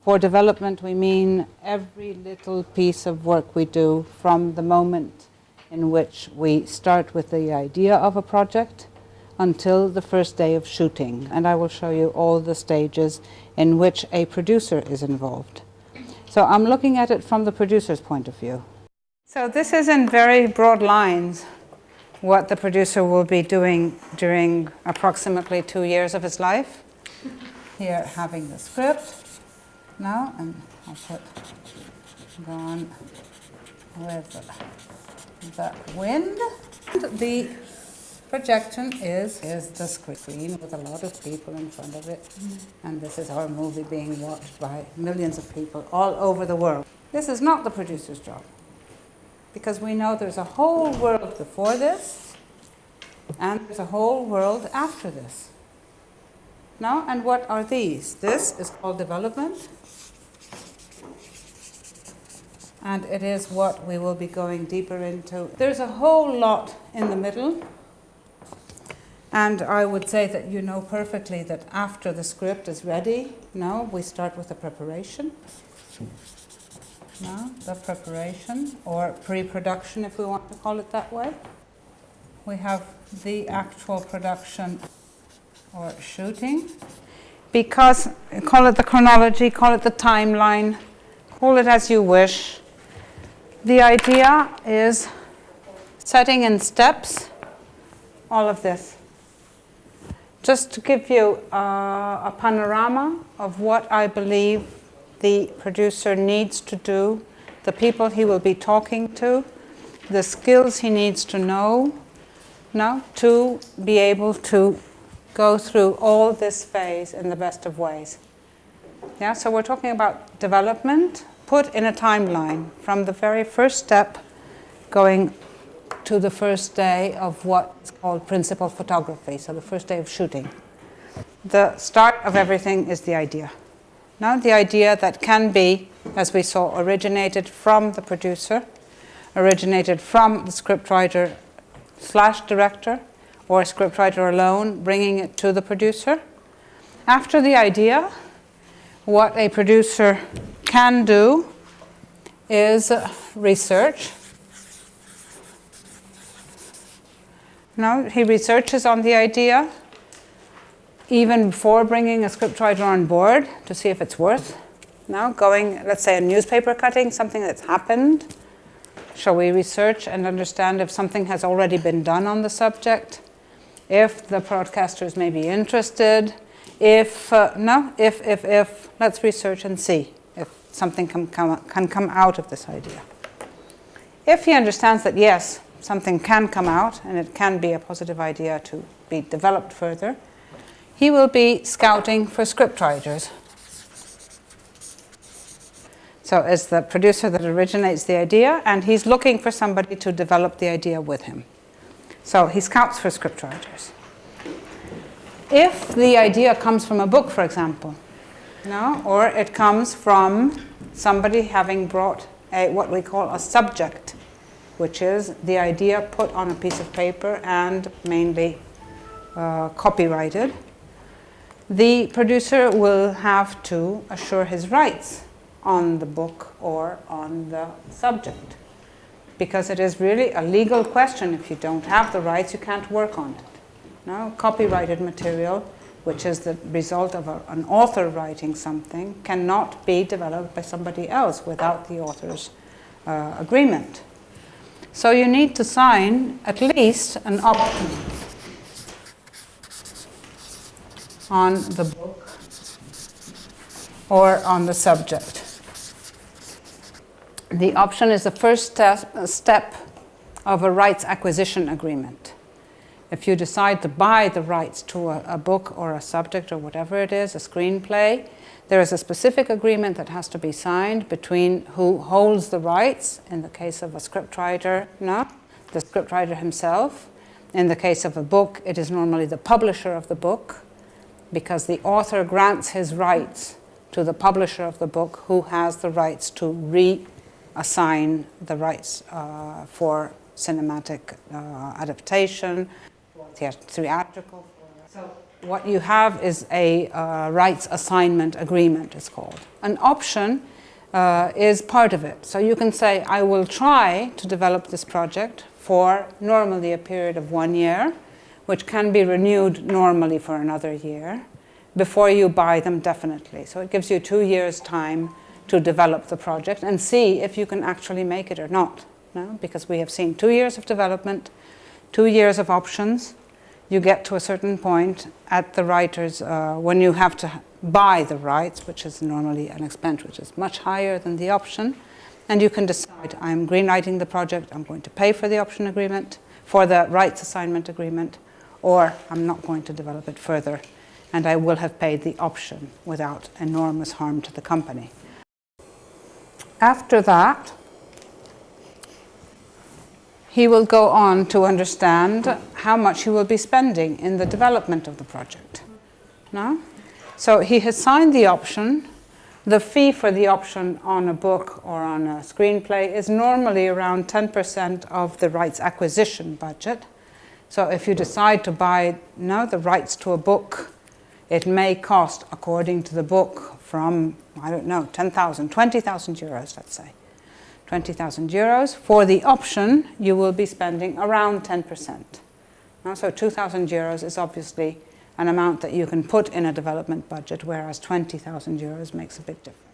For development, we mean every little piece of work we do from the moment in which we start with the idea of a project until the first day of shooting. And I will show you all the stages in which a producer is involved. So I'm looking at it from the producer's point of view. So this is in very broad lines what the producer will be doing during approximately 2 years of his life. Here, having the script now, and I'll put Gone with the Wind. The projection is the screen with a lot of people in front of it, and this is our movie being watched by millions of people all over the world. This is not the producer's job, because we know there's a whole world before this, and there's a whole world after this. Now, and what are these? This is called development, and it is what we will be going deeper into. There's a whole lot in the middle, and I would say that you know perfectly that after the script is ready, now we start with the preparation. Now, the preparation, or pre-production if we want to call it that way. We have the actual production or shooting. Because, call it the chronology, call it the timeline, call it as you wish. The idea is setting in steps all of this. Just to give you a panorama of what I believe the producer needs to do, the people he will be talking to, the skills he needs to know now to be able to go through all this phase in the best of ways. Yeah, so we're talking about development put in a timeline from the very first step going to the first day of what's called principal photography, so the first day of shooting. The start of everything is the idea. Now, the idea that can be, as we saw, originated from the producer, originated from the scriptwriter / director, or scriptwriter alone, bringing it to the producer. After the idea, what a producer can do is research. Now, he researches on the idea even before bringing a scriptwriter on board to see if it's worth now going, let's say, a newspaper cutting, something that's happened. Shall we research and understand if something has already been done on the subject? If the broadcasters may be interested? If let's research and see if something can come out of this idea. If he understands that, yes, something can come out and it can be a positive idea to be developed further, he will be scouting for scriptwriters. So it's the producer that originates the idea, and he's looking for somebody to develop the idea with him. So he scouts for scriptwriters. If the idea comes from a book, for example, or it comes from somebody having brought what we call a subject, which is the idea put on a piece of paper and mainly copyrighted, the producer will have to assure his rights on the book or on the subject, because it is really a legal question. If you don't have the rights, you can't work on it. Now, copyrighted material, which is the result of an author writing something, cannot be developed by somebody else without the author's agreement. So you need to sign at least an option on the book or on the subject. The option is the first step of a rights acquisition agreement. If you decide to buy the rights to a book or a subject or whatever it is, a screenplay, there is a specific agreement that has to be signed between who holds the rights, in the case of a scriptwriter, the scriptwriter himself. In the case of a book, it is normally the publisher of the book, because the author grants his rights to the publisher of the book, who has the rights to reassign the rights for cinematic adaptation, theatrical. So what you have is a rights assignment agreement, it's called. An option is part of it. So you can say, I will try to develop this project for normally a period of 1 year, which can be renewed normally for another year, before you buy them definitely. So it gives you 2 years' time to develop the project and see if you can actually make it or not. No? Because we have seen 2 years of development, 2 years of options. You get to a certain point at the writers when you have to buy the rights, which is normally an expense which is much higher than the option, and you can decide, I'm greenlighting the project, I'm going to pay for the option agreement, for the rights assignment agreement, or I'm not going to develop it further, and I will have paid the option without enormous harm to the company. After that, he will go on to understand how much he will be spending in the development of the project. No? So he has signed the option. The fee for the option on a book or on a screenplay is normally around 10% of the rights acquisition budget. So if you decide to buy the rights to a book, it may cost, according to the book, from, I don't know, 10,000, 20,000 euros, let's say. 20,000 euros. For the option, you will be spending around 10%. So 2,000 euros is obviously an amount that you can put in a development budget, whereas 20,000 euros makes a big difference.